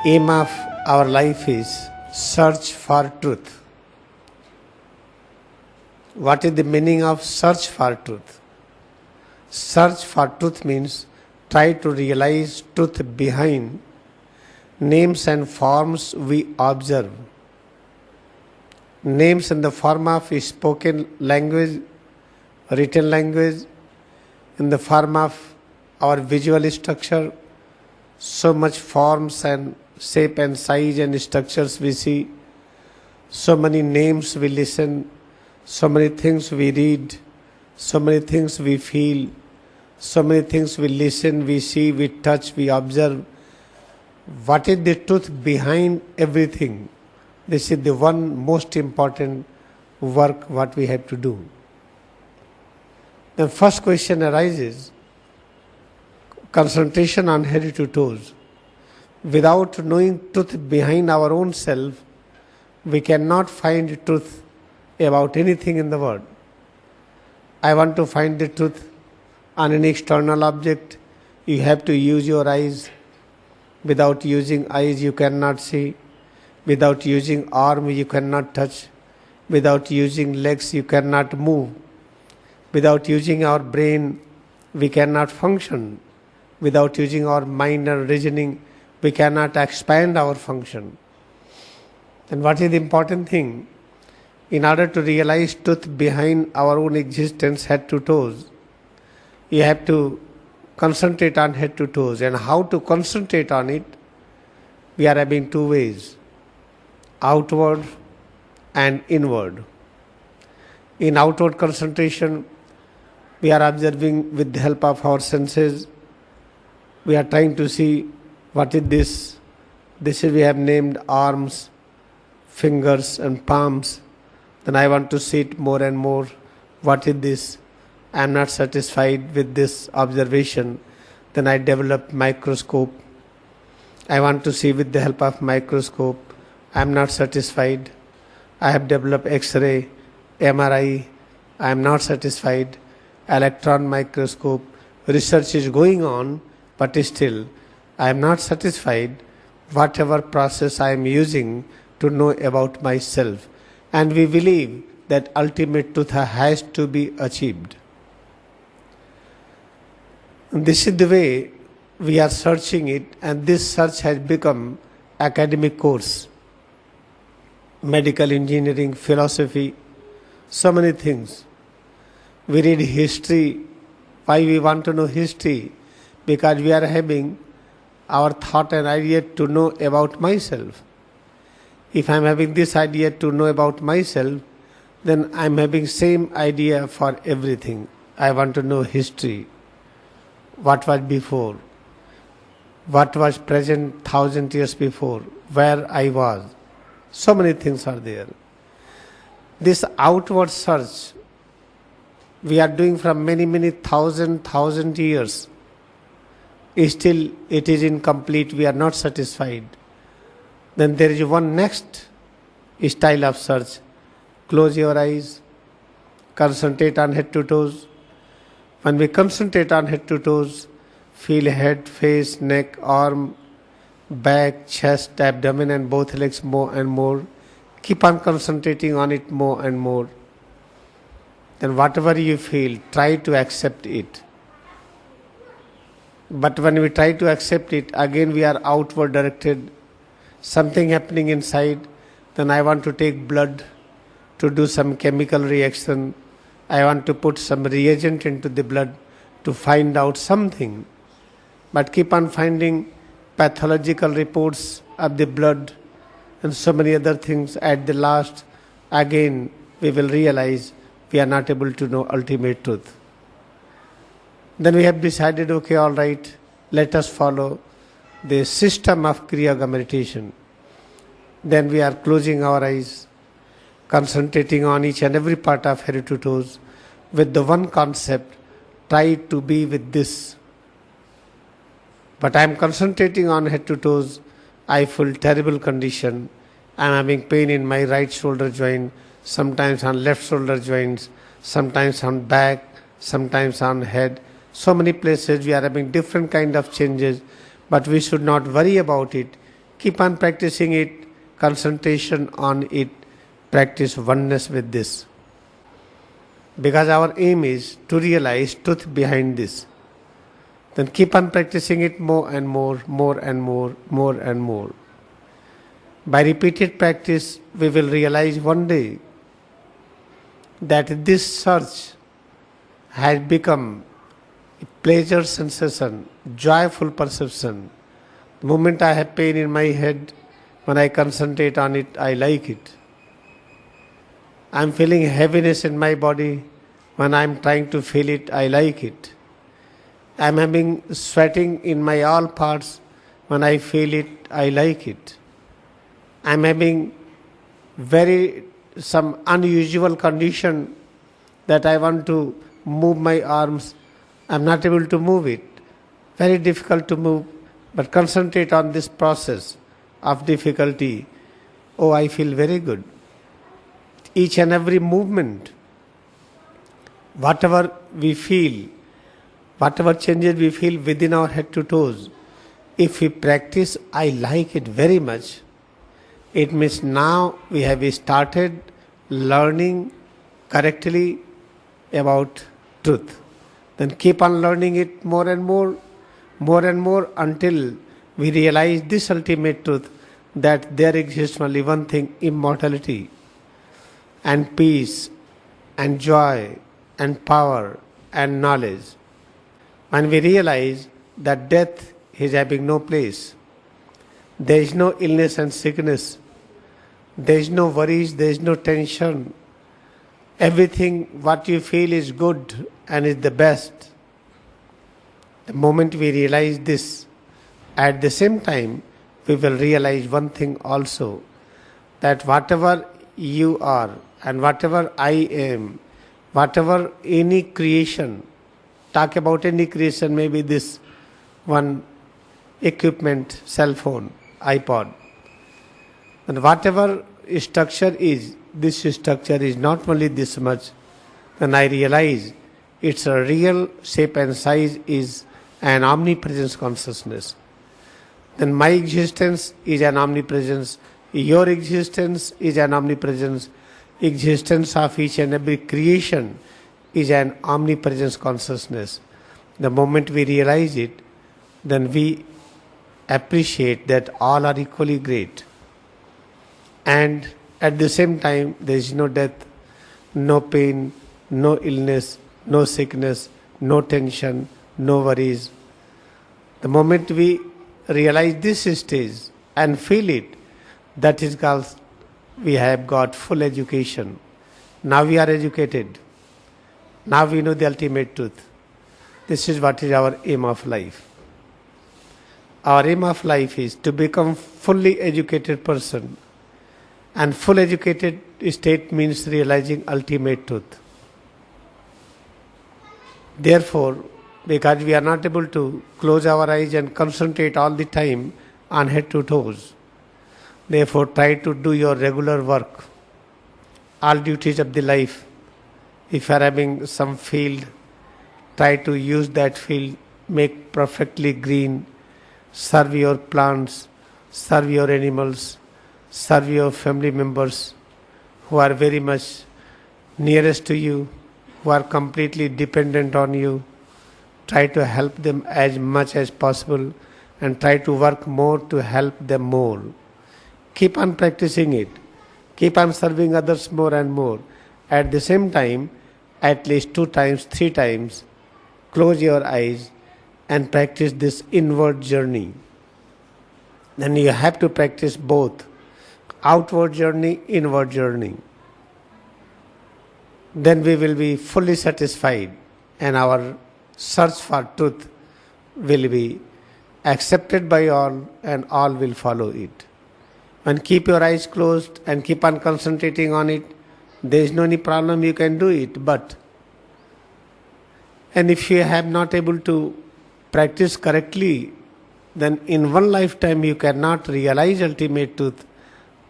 aim of our life is search for truth. What is the meaning of search for truth? Search for truth means try to realize truth behind names and forms we observe. Names in the form of spoken language, written language, in the form of our visual structure, so much forms and shape and size and structures we see, so many names we listen, so many things we read, so many things we feel, so many things we listen, we see, we touch, we observe. What is the truth behind everything? This is the one most important work what we have to do. The first question arises, concentration on head to toes. Without knowing truth behind our own self, we cannot find truth about anything in the world. I want to find the truth on an external object. You have to use your eyes. Without using eyes, you cannot see. Without using arm, you cannot touch. Without using legs, you cannot move. Without using our brain, we cannot function. Without using our mind and reasoning, we cannot expand our function. And what is the important thing? In order to realize truth behind our own existence, head to toes, you have to concentrate on head to toes. And how to concentrate on it? We are having two ways, outward and inward. In outward concentration, we are observing with the help of our senses. We are trying to see what is this. This is we have named arms, fingers and palms. Then I want to see it more and more. What is this? I am not satisfied with this observation. Then I develop microscope. I want to see with the help of microscope. I am not satisfied. I have developed X-ray, MRI. I am not satisfied. Electron microscope. Research is going on, but still I am not satisfied. Whatever process I am using to know about myself. And we believe that ultimate truth has to be achieved. And this is the way we are searching it, and this search has become academic course. Medical engineering, philosophy, so many things. We read history. Why we want to know history? Because we are having our thought and idea to know about myself. If I am having this idea to know about myself, then I am having same idea for everything. I want to know history. What was before? What was present 1,000 years before? Where I was? So many things are there. This outward search we are doing from many thousand years. Still it is incomplete. We are not satisfied. Then there is one next style of search. Close your eyes. Concentrate on head to toes. When we concentrate on head to toes, feel head, face, neck, arm, back, chest, abdomen and both legs more and more. Keep on concentrating on it more and more. Then whatever you feel, try to accept it. But when we try to accept it, again we are outward directed. Something happening inside, then I want to take blood to do some chemical reaction. I want to put some reagent into the blood to find out something. But keep on finding pathological reports of the blood and so many other things. At the last, again, we will realize we are not able to know ultimate truth. Then we have decided, okay, all right, let us follow the system of Kriya Yoga meditation. Then we are closing our eyes, concentrating on each and every part of head to toes with the one concept, try to be with this. But I am concentrating on head to toes, I feel terrible condition. I am having pain in my right shoulder joint, sometimes on left shoulder joints, sometimes on back, sometimes on head. So many places we are having different kind of changes, but we should not worry about it. Keep on practicing it, concentration on it, practice oneness with this. Because our aim is to realize truth behind this. Then keep on practicing it more and more, more and more, more and more. By repeated practice, we will realize one day that this search has become a pleasure sensation, joyful perception. The moment I have pain in my head, when I concentrate on it, I like it. I am feeling heaviness in my body. When I am trying to feel it, I like it. I am having sweating in my all parts. When I feel it, I like it. I am having some unusual condition that I want to move my arms. I am not able to move it. Very difficult to move, but concentrate on this process of difficulty. Oh, I feel very good. Each and every movement, whatever we feel, whatever changes we feel within our head to toes, if we practice, I like it very much. It means now we have started learning correctly about truth. Then keep on learning it more and more until we realize this ultimate truth, that there exists only one thing, immortality and peace and joy and power and knowledge. When we realize that death is having no place, there is no illness and sickness, there is no worries, there is no tension. Everything what you feel is good and is the best. The moment we realize this, at the same time, we will realize one thing also, that whatever you are and whatever I am, whatever any creation, talk about any creation, maybe this one equipment, cell phone, iPod, and whatever structure is, this structure is not only this much, then I realize its a real shape and size is an omnipresence consciousness. Then my existence is an omnipresence, your existence is an omnipresence, existence of each and every creation is an omnipresence consciousness. The moment we realize it, then we appreciate that all are equally great. And at the same time, there is no death, no pain, no illness, no sickness, no tension, no worries. The moment we realize this stage and feel it, that is called we have got full education. Now we are educated. Now we know the ultimate truth. This is what is our aim of life. Our aim of life is to become fully educated person. And full educated state means realizing ultimate truth. Therefore, because we are not able to close our eyes and concentrate all the time on head to toes, therefore try to do your regular work, all duties of the life. If you are having some field, try to use that field, make perfectly green, serve your plants, serve your animals, serve your family members who are very much nearest to you, who are completely dependent on you. Try to help them as much as possible and try to work more to help them more. Keep on practicing it. Keep on serving others more and more. At the same time, at least 2 times, 3 times, close your eyes and practice this inward journey. Then you have to practice both, outward journey, inward journey. Then we will be fully satisfied and our search for truth will be accepted by all and all will follow it. And keep your eyes closed and keep on concentrating on it. There is no any problem, you can do it. And if you have not able to practice correctly, then in one lifetime you cannot realize ultimate truth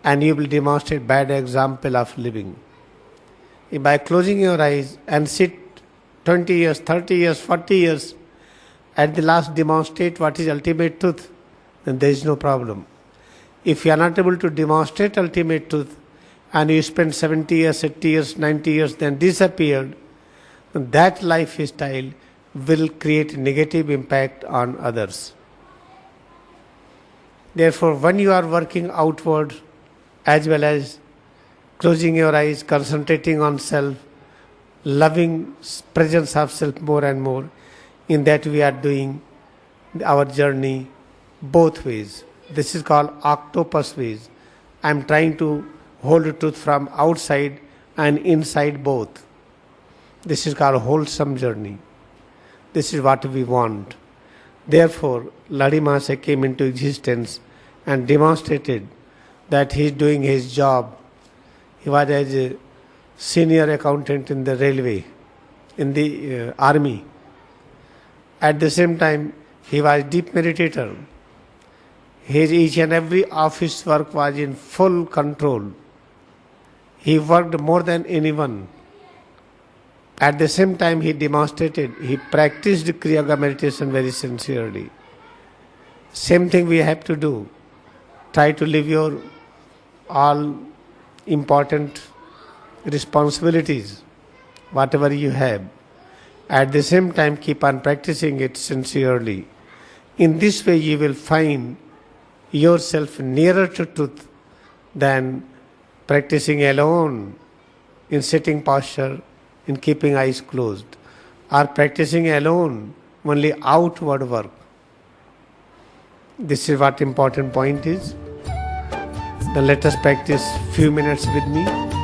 and you will demonstrate bad example of living. If by closing your eyes and sit 20 years, 30 years, 40 years, at the last demonstrate what is ultimate truth, then there is no problem. If you are not able to demonstrate ultimate truth, and you spend 70 years, 80 years, 90 years, then disappeared, that lifestyle will create negative impact on others. Therefore, when you are working outward as well as closing your eyes, concentrating on self, loving presence of self more and more, in that we are doing our journey both ways. This is called octopus ways. I am trying to hold the truth from outside and inside both. This is called wholesome journey. This is what we want. Therefore, Lahiri Mahasaya came into existence and demonstrated that he is doing his job. He was as a senior accountant in the railway, in the army. At the same time, he was deep meditator. His each and every office work was in full control. He worked more than anyone. At the same time, he demonstrated, he practiced Kriya Yoga meditation very sincerely. Same thing we have to do. Try to live your all important responsibilities, whatever you have. At the same time, keep on practicing it sincerely. In this way, you will find yourself nearer to truth than practicing alone in sitting posture, in keeping eyes closed, or practicing alone only outward work. This is what important point is. Then let us practice few minutes with me.